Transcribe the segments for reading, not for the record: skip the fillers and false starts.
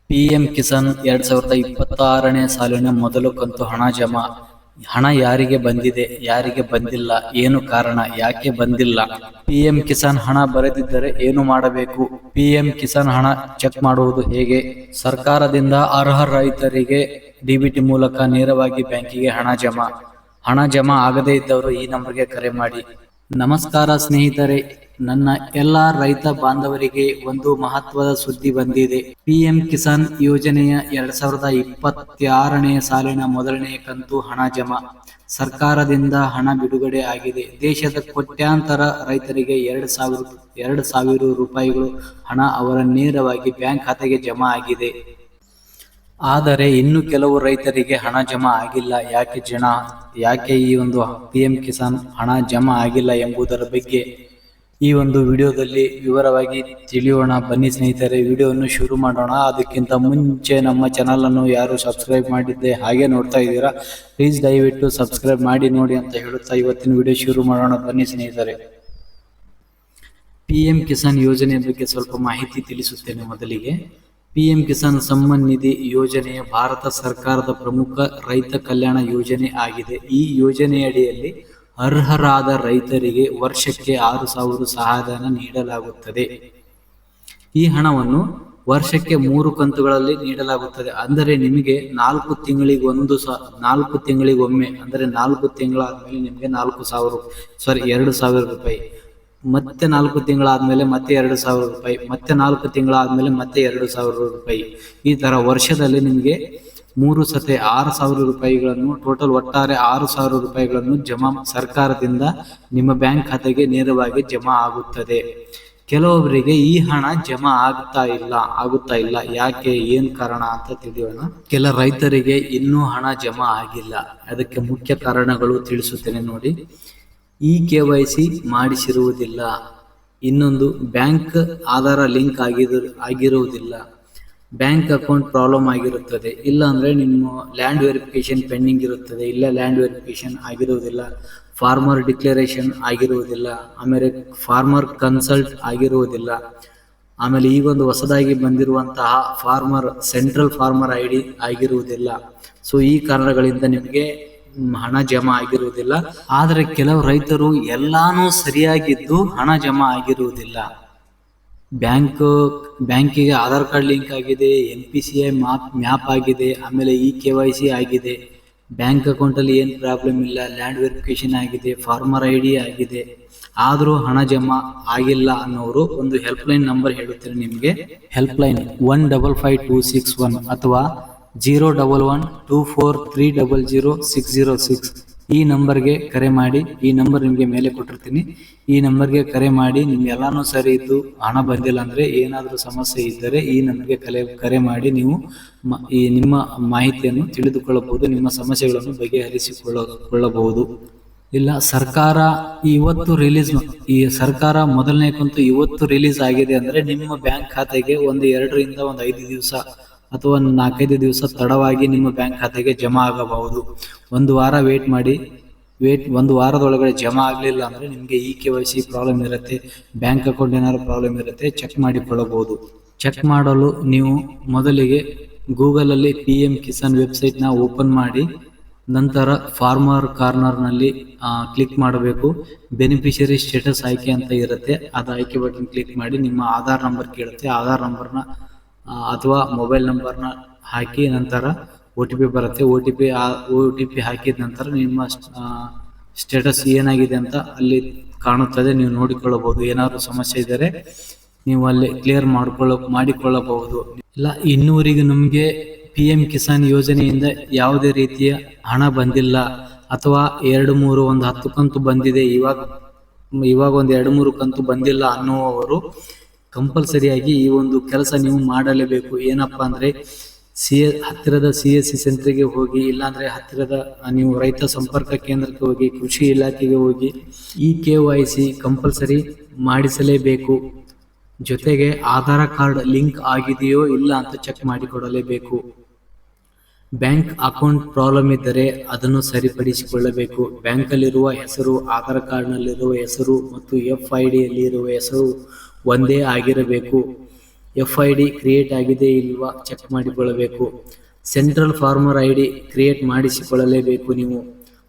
PM Kisan 2026ನೇ ಸಾಲಿನ ಮೊದಲ ಕಂತು ಹಣ ಯಾರಿಗೆ ಬಂದಿದೆ, ಯಾರಿಗೆ ಬಂದಿಲ್ಲ, ಏನು ಕಾರಣ, ಯಾಕೆ ಬಂದಿಲ್ಲ? ಪಿಎಂ ಕಿಸಾನ್ ಹಣ ಬರದಿದ್ದರೆ ಏನು ಮಾಡಬೇಕು? ಪಿಎಂ ಕಿಸಾನ್ ಹಣ ಚೆಕ್ ಮಾಡುವುದು ಹೇಗೆ? ಸರ್ಕಾರದಿಂದ ಅರ್ಹ ರೈತರಿಗೆ ಡಿಬಿಟಿ ಮೂಲಕ ನೇರವಾಗಿ ಬ್ಯಾಂಕಿಗೆ ಹಣ ಜಮಾ ಆಗದೇ ಇದ್ದವರು ಈ ನಂಬರ್ಗೆ ಕರೆ ಮಾಡಿ. ನಮಸ್ಕಾರ ಸ್ನೇಹಿತರೆ, ನನ್ನ ಎಲ್ಲ ರೈತ ಬಾಂಧವರಿಗೆ ಒಂದು ಮಹತ್ವದ ಸುದ್ದಿ ಬಂದಿದೆ. ಪಿಎಂ ಕಿಸಾನ್ ಯೋಜನೆಯ 2026ನೇ ಸಾಲಿನ ಮೊದಲನೇ ಕಂತು ಹಣ ಜಮಾ. ಸರ್ಕಾರದಿಂದ ಹಣ ಬಿಡುಗಡೆ ಆಗಿದೆ. ದೇಶದ ಕೋಟ್ಯಾಂತರ ರೈತರಿಗೆ 2,000 ರೂಪಾಯಿಗಳು ಹಣ ಅವರ ನೇರವಾಗಿ ಬ್ಯಾಂಕ್ ಖಾತೆಗೆ ಜಮಾ ಆಗಿದೆ. ಆದರೆ ಇನ್ನು ಕೆಲವು ರೈತರಿಗೆ ಹಣ ಜಮಾ ಆಗಿಲ್ಲ. ಯಾಕೆ ಈ ಒಂದು ಪಿಎಂ ಕಿಸಾನ್ ಹಣ ಜಮಾ ಆಗಿಲ್ಲ ಎಂಬುದರ ಬಗ್ಗೆ ಈ ಒಂದು ವಿಡಿಯೋದಲ್ಲಿ ವಿವರವಾಗಿ ತಿಳಿಯೋಣ. ಬನ್ನಿ ಸ್ನೇಹಿತರೆ, ವಿಡಿಯೋವನ್ನು ಶುರು ಮಾಡೋಣ. ಅದಕ್ಕಿಂತ ಮುಂಚೆ ನಮ್ಮ ಚಾನಲ್ ಅನ್ನು ಯಾರು ಸಬ್ಸ್ಕ್ರೈಬ್ ಮಾಡಿದ್ದೆ ಹಾಗೆ ನೋಡ್ತಾ ಇದ್ದೀರಾ, ಪ್ಲೀಸ್ ದಯವಿಟ್ಟು ಸಬ್ಸ್ಕ್ರೈಬ್ ಮಾಡಿ ನೋಡಿ ಅಂತ ಹೇಳುತ್ತಾ ಇವತ್ತಿನ ವಿಡಿಯೋ ಶುರು ಮಾಡೋಣ. ಬನ್ನಿ ಸ್ನೇಹಿತರೆ, ಪಿಎಂ ಕಿಸಾನ್ ಯೋಜನೆ ಬಗ್ಗೆ ಸ್ವಲ್ಪ ಮಾಹಿತಿ ತಿಳಿಸುತ್ತೇನೆ. ಮೊದಲಿಗೆ ಪಿಎಂ ಕಿಸಾನ್ ಸಮ್ಮಾನ್ ನಿಧಿ ಯೋಜನೆಯ ಭಾರತ ಸರ್ಕಾರದ ಪ್ರಮುಖ ರೈತ ಕಲ್ಯಾಣ ಯೋಜನೆ ಆಗಿದೆ. ಈ ಯೋಜನೆಯಡಿಯಲ್ಲಿ ಅರ್ಹರಾದ ರೈತರಿಗೆ ವರ್ಷಕ್ಕೆ 6,000 ಸಹಾಯಧನ ನೀಡಲಾಗುತ್ತದೆ. ಈ ಹಣವನ್ನು ವರ್ಷಕ್ಕೆ 3 ಕಂತುಗಳಲ್ಲಿ ನೀಡಲಾಗುತ್ತದೆ. ಅಂದರೆ ನಿಮಗೆ 4 ತಿಂಗಳಿಗೊಮ್ಮೆ ಅಂದರೆ 4 ತಿಂಗಳಾದ್ಮೇಲೆ ನಿಮಗೆ 2,000 ರೂಪಾಯಿ, ಮತ್ತೆ 4 ತಿಂಗಳಾದ್ಮೇಲೆ ಮತ್ತೆ 2,000 ರೂಪಾಯಿ, ಮತ್ತೆ 4 ತಿಂಗಳಾದ್ಮೇಲೆ ಮತ್ತೆ 2,000 ರೂಪಾಯಿ. ಈ ತರ ವರ್ಷದಲ್ಲಿ ನಿಮಗೆ 3 ಸತೆ 6,000 ರೂಪಾಯಿಗಳನ್ನು, ಟೋಟಲ್ ಒಟ್ಟಾರೆ 6,000 ರೂಪಾಯಿಗಳನ್ನು ಸರ್ಕಾರದಿಂದ ನಿಮ್ಮ ಬ್ಯಾಂಕ್ ಖಾತೆಗೆ ನೇರವಾಗಿ ಜಮಾ ಆಗುತ್ತದೆ. ಕೆಲವೊಬ್ಬರಿಗೆ ಈ ಹಣ ಜಮಾ ಆಗುತ್ತಾ ಇಲ್ಲ. ಯಾಕೆ, ಏನ್ ಕಾರಣ ಅಂತ ತಿಳಿಯೋಣ. ಕೆಲ ರೈತರಿಗೆ ಇನ್ನೂ ಹಣ ಜಮಾ ಆಗಿಲ್ಲ. ಅದಕ್ಕೆ ಮುಖ್ಯ ಕಾರಣಗಳು ತಿಳಿಸುತ್ತೇನೆ ನೋಡಿ. KYC ಮಾಡಿಸಿರುವುದಿಲ್ಲ, ಇನ್ನೊಂದು ಬ್ಯಾಂಕ್ ಆಧಾರ ಲಿಂಕ್ ಆಗಿರುವುದಿಲ್ಲ, ಬ್ಯಾಂಕ್ ಅಕೌಂಟ್ ಪ್ರಾಬ್ಲಮ್ ಆಗಿರುತ್ತದೆ, ಇಲ್ಲ ಅಂದ್ರೆ ನಿಮ್ಮ ಲ್ಯಾಂಡ್ ವೆರಿಫಿಕೇಶನ್ ಪೆಂಡಿಂಗ್ ಇರುತ್ತದೆ, ಇಲ್ಲ ಲ್ಯಾಂಡ್ ವೆರಿಫಿಕೇಶನ್ ಆಗಿರುವುದಿಲ್ಲ, ಫಾರ್ಮರ್ ಡಿಕ್ಲರೇಷನ್ ಆಗಿರುವುದಿಲ್ಲ, ಆಮೇಲೆ ಫಾರ್ಮರ್ ಕನ್ಸಲ್ಟ್ ಆಗಿರುವುದಿಲ್ಲ, ಆಮೇಲೆ ಈಗೊಂದು ಹೊಸದಾಗಿ ಬಂದಿರುವಂತಹ ಸೆಂಟ್ರಲ್ ಫಾರ್ಮರ್ ID ಆಗಿರುವುದಿಲ್ಲ. ಸೊ ಈ ಕಾರಣಗಳಿಂದ ನಿಮಗೆ ಹಣ ಜಮಾ ಆಗಿರುವುದಿಲ್ಲ. ಆದರೆ ಕೆಲವು ರೈತರು ಎಲ್ಲಾನು ಸರಿಯಾಗಿದ್ದು ಹಣ ಜಮಾ ಆಗಿರುವುದಿಲ್ಲ. ಬ್ಯಾಂಕಿಗೆ ಆಧಾರ್ ಕಾರ್ಡ್ ಲಿಂಕ್ ಆಗಿದೆ, NPCI ಮ್ಯಾಪ್ ಆಗಿದೆ, ಆಮೇಲೆ KYC ಆಗಿದೆ, ಬ್ಯಾಂಕ್ ಅಕೌಂಟ್ ಅಲ್ಲಿ ಏನ್ ಪ್ರಾಬ್ಲಮ್ ಇಲ್ಲ, ಲ್ಯಾಂಡ್ ವೆರಿಫಿಕೇಶನ್ ಆಗಿದೆ, ಫಾರ್ಮರ್ ID ಆಗಿದೆ, ಆದ್ರೂ ಹಣ ಜಮಾ ಆಗಿಲ್ಲ ಅನ್ನೋರು ಒಂದು ಹೆಲ್ಪ್ಲೈನ್ ನಂಬರ್ ಹೇಳುತ್ತೇನೆ ನಿಮಗೆ. ಹೆಲ್ಪ್ಲೈನ್ 155261 ಅಥವಾ 01124300606 ಈ ನಂಬರ್ಗೆ ಕರೆ ಮಾಡಿ. ಈ ನಂಬರ್ ನಿಮಗೆ ಮೇಲೆ ಕೊಟ್ಟಿರ್ತೀನಿ. ಈ ನಂಬರ್ಗೆ ಕರೆ ಮಾಡಿ. ನಿಮ್ಗೆ ಎಲ್ಲಾನು ಸರಿ ಇದ್ದು ಹಣ ಬಂದಿಲ್ಲ ಅಂದ್ರೆ, ಏನಾದರೂ ಸಮಸ್ಯೆ ಇದ್ದರೆ ಈ ನಂಬರ್ಗೆ ಕರೆ ಮಾಡಿ ನೀವು ನಿಮ್ಮ ಮಾಹಿತಿಯನ್ನು ತಿಳಿದುಕೊಳ್ಳಬಹುದು, ನಿಮ್ಮ ಸಮಸ್ಯೆಗಳನ್ನು ಬಗೆಹರಿಸಿಕೊಳ್ಳಬಹುದು. ಇಲ್ಲ, ಸರ್ಕಾರ ಸರ್ಕಾರ ಮೊದಲನೇ ಕಂತು ಇವತ್ತು ರಿಲೀಸ್ ಆಗಿದೆ ಅಂದ್ರೆ ನಿಮ್ಮ ಬ್ಯಾಂಕ್ ಖಾತೆಗೆ 2 ರಿಂದ 5 ದಿವಸ ಅಥವಾ 4-5 ದಿವಸ ತಡವಾಗಿ ನಿಮ್ಮ ಬ್ಯಾಂಕ್ ಖಾತೆಗೆ ಜಮಾ ಆಗಬಹುದು. 1 ವಾರ ವೇಟ್ ಮಾಡಿ. ಒಂದು ವಾರದೊಳಗಡೆ ಜಮಾ ಆಗಲಿಲ್ಲ ಅಂದ್ರೆ ನಿಮಗೆ KYC ಪ್ರಾಬ್ಲಮ್ ಇರುತ್ತೆ, ಬ್ಯಾಂಕ್ ಅಕೌಂಟ್ ಏನಾದ್ರು ಪ್ರಾಬ್ಲಮ್ ಇರುತ್ತೆ, ಚೆಕ್ ಮಾಡಿಕೊಳ್ಳಬಹುದು. ಚೆಕ್ ಮಾಡಲು ನೀವು ಮೊದಲಿಗೆ ಗೂಗಲ್ ಅಲ್ಲಿ ಪಿಎಂ ಕಿಸಾನ್ ವೆಬ್ಸೈಟ್ ನ ಓಪನ್ ಮಾಡಿ, ನಂತರ ಫಾರ್ಮರ್ ಕಾರ್ನರ್ ನಲ್ಲಿ ಕ್ಲಿಕ್ ಮಾಡಬೇಕು. ಬೆನಿಫಿಷರಿ ಸ್ಟೇಟಸ್ ಆಯ್ಕೆ ಅಂತ ಇರುತ್ತೆ, ಅದು ಆಯ್ಕೆ ಬಟನ್ ಕ್ಲಿಕ್ ಮಾಡಿ. ನಿಮ್ಮ ಆಧಾರ್ ನಂಬರ್ ಕೇಳುತ್ತೆ, ಆಧಾರ್ ನಂಬರ್ನ ಅಥವಾ ಮೊಬೈಲ್ ನಂಬರ್ನ ಹಾಕಿ, ನಂತರ OTP ಬರುತ್ತೆ. OTP ಹಾಕಿದ ನಂತರ ನಿಮ್ಮ ಸ್ಟೇಟಸ್ ಏನಾಗಿದೆ ಅಂತ ಅಲ್ಲಿ ಕಾಣುತ್ತದೆ, ನೀವು ನೋಡಿಕೊಳ್ಳಬಹುದು. ಏನಾದರೂ ಸಮಸ್ಯೆ ಇದ್ದರೆ ನೀವು ಅಲ್ಲಿ ಕ್ಲಿಯರ್ ಮಾಡಿಕೊಳ್ಳಬಹುದು. ಇಲ್ಲ, ಇನ್ನೂವರೆಗೂ ನಮಗೆ ಪಿಎಂ ಕಿಸಾನ್ ಯೋಜನೆಯಿಂದ ಯಾವುದೇ ರೀತಿಯ ಹಣ ಬಂದಿಲ್ಲ, ಅಥವಾ 2-3 ಒಂದು 10 ಕಂತು ಬಂದಿದೆ, ಇವಾಗ ಒಂದು 2-3 ಕಂತು ಬಂದಿಲ್ಲ ಅನ್ನುವವರು ಕಂಪಲ್ಸರಿಯಾಗಿ ಈ ಒಂದು ಕೆಲಸ ನೀವು ಮಾಡಲೇಬೇಕು. ಏನಪ್ಪಾ ಅಂದ್ರೆ, ಹತ್ತಿರದ CSC ಸೆಂಟರ್ಗೆ ಹೋಗಿ, ಇಲ್ಲಾಂದ್ರೆ ಹತ್ತಿರದ ನೀವು ರೈತ ಸಂಪರ್ಕ ಕೇಂದ್ರಕ್ಕೆ ಹೋಗಿ, ಕೃಷಿ ಇಲಾಖೆಗೆ ಹೋಗಿ KYC ಕಂಪಲ್ಸರಿ ಮಾಡಿಸಲೇಬೇಕು. ಜೊತೆಗೆ ಆಧಾರ್ ಕಾರ್ಡ್ ಲಿಂಕ್ ಆಗಿದೆಯೋ ಇಲ್ಲ ಅಂತ ಚೆಕ್ ಮಾಡಿಕೊಡಲೇಬೇಕು. ಬ್ಯಾಂಕ್ ಅಕೌಂಟ್ ಪ್ರಾಬ್ಲಮ್ ಇದ್ದರೆ ಅದನ್ನು ಸರಿಪಡಿಸಿಕೊಳ್ಳಬೇಕು. ಬ್ಯಾಂಕಲ್ಲಿರುವ ಹೆಸರು, ಆಧಾರ್ ಕಾರ್ಡ್ನಲ್ಲಿರುವ ಹೆಸರು ಮತ್ತು FID ಯಲ್ಲಿರುವ ಹೆಸರು ಒಂದೇ ಆಗಿರಬೇಕು. FID ಕ್ರಿಯೇಟ್ ಆಗಿದೆ ಇಲ್ವಾ ಚೆಕ್ ಮಾಡಿಕೊಳ್ಳಬೇಕು. ಸೆಂಟ್ರಲ್ ಫಾರ್ಮರ್ ID ಕ್ರಿಯೇಟ್ ಮಾಡಿಸಿಕೊಳ್ಳಲೇಬೇಕು ನೀವು.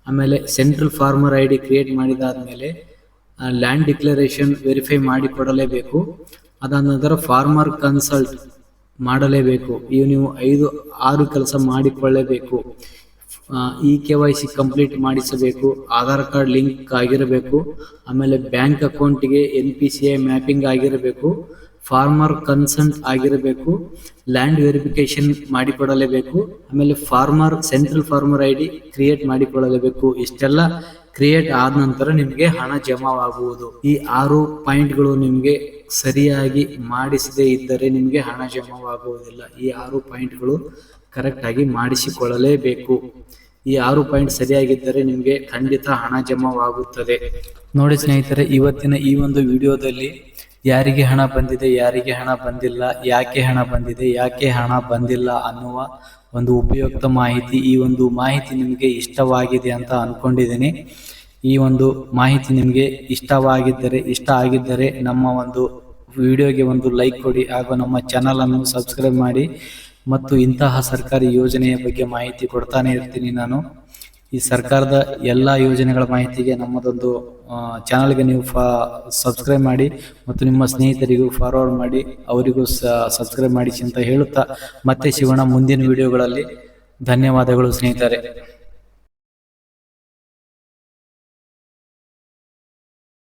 ಆಮೇಲೆ ಸೆಂಟ್ರಲ್ ಫಾರ್ಮರ್ ID ಕ್ರಿಯೇಟ್ ಮಾಡಿದಾದ್ಮೇಲೆ ಲ್ಯಾಂಡ್ ಡಿಕ್ಲರೇಷನ್ ವೆರಿಫೈ ಮಾಡಿಕೊಡಲೇಬೇಕು. ಅದಾದ ನಂತರ ಫಾರ್ಮರ್ ಕನ್ಸಲ್ಟ್ ಮಾಡಲೇಬೇಕು. ಇವು ನೀವು 5-6 ಕೆಲಸ ಮಾಡಿಕೊಳ್ಳಲೇಬೇಕು. KYC ಕಂಪ್ಲೀಟ್ ಮಾಡಿಸಬೇಕು. ಆಧಾರ್ ಕಾರ್ಡ್ ಲಿಂಕ್ ಆಗಿರಬೇಕು. ಆಮೇಲೆ ಬ್ಯಾಂಕ್ ಅಕೌಂಟಿಗೆ NPCI ಮ್ಯಾಪಿಂಗ್ ಆಗಿರಬೇಕು. ಫಾರ್ಮರ್ ಕನ್ಸಲ್ಟ್ ಆಗಿರಬೇಕು. ಲ್ಯಾಂಡ್ ವೆರಿಫಿಕೇಶನ್ ಮಾಡಿಕೊಡಲೇಬೇಕು. ಆಮೇಲೆ ಸೆಂಟ್ರಲ್ ಫಾರ್ಮರ್ ID ಕ್ರಿಯೇಟ್ ಮಾಡಿಕೊಳ್ಳಲೇಬೇಕು. ಇಷ್ಟೆಲ್ಲ ಕ್ರಿಯೇಟ್ ಆದ ನಂತರ ನಿಮಗೆ ಹಣ ಜಮಾವಾಗುವುದು. ಈ 6 ಪಾಯಿಂಟ್ಗಳು ನಿಮಗೆ ಸರಿಯಾಗಿ ಮಾಡಿಸದೇ ಇದ್ದರೆ ನಿಮಗೆ ಹಣ ಜಮಾವಾಗುವುದಿಲ್ಲ. ಈ 6 ಪಾಯಿಂಟ್ಗಳು ಕರೆಕ್ಟ್ ಆಗಿ ಮಾಡಿಸಿಕೊಳ್ಳಲೇಬೇಕು. ಈ 6 ಪಾಯಿಂಟ್ ಸರಿಯಾಗಿದ್ದರೆ ನಿಮಗೆ ಖಂಡಿತ ಹಣ ಜಮಾವಾಗುತ್ತದೆ. ನೋಡಿ ಸ್ನೇಹಿತರೆ, ಇವತ್ತಿನ ಈ ಒಂದು ವಿಡಿಯೋದಲ್ಲಿ ಯಾರಿಗೆ ಹಣ ಬಂದಿದೆ, ಯಾರಿಗೆ ಹಣ ಬಂದಿಲ್ಲ, ಯಾಕೆ ಹಣ ಬಂದಿದೆ, ಯಾಕೆ ಹಣ ಬಂದಿಲ್ಲ ಅನ್ನುವ ಒಂದು ಉಪಯುಕ್ತ ಮಾಹಿತಿ. ಈ ಒಂದು ಮಾಹಿತಿ ನಿಮಗೆ ಇಷ್ಟವಾಗಿದೆ ಅಂತ ಅನ್ಕೊಂಡಿದ್ದೀನಿ. ಈ ಒಂದು ಮಾಹಿತಿ ನಿಮಗೆ ಇಷ್ಟ ಆಗಿದ್ದರೆ ನಮ್ಮ ಒಂದು ವಿಡಿಯೋಗೆ ಒಂದು ಲೈಕ್ ಕೊಡಿ ಹಾಗೂ ನಮ್ಮ ಚಾನಲ್ ಅನ್ನು ಸಬ್ಸ್ಕ್ರೈಬ್ ಮಾಡಿ. ಮತ್ತು ಇಂತಹ ಸರ್ಕಾರಿ ಯೋಜನೆಯ ಬಗ್ಗೆ ಮಾಹಿತಿ ಕೊಡ್ತಾನೆ ಇರ್ತೀನಿ ನಾನು. ಈ ಸರ್ಕಾರದ ಎಲ್ಲ ಯೋಜನೆಗಳ ಮಾಹಿತಿಗೆ ನಮ್ಮದೊಂದು ಚಾನಲ್ಗೆ ನೀವು ಸಬ್ಸ್ಕ್ರೈಬ್ ಮಾಡಿ ಮತ್ತು ನಿಮ್ಮ ಸ್ನೇಹಿತರಿಗೂ ಫಾರ್ವರ್ಡ್ ಮಾಡಿ, ಅವರಿಗೂ ಸಬ್ಸ್ಕ್ರೈಬ್ ಮಾಡಿಸಿ ಅಂತ ಹೇಳುತ್ತಾ ಮತ್ತೆ ಸಿಗೋಣ ಮುಂದಿನ ವಿಡಿಯೋಗಳಲ್ಲಿ. ಧನ್ಯವಾದಗಳು ಸ್ನೇಹಿತರೆ.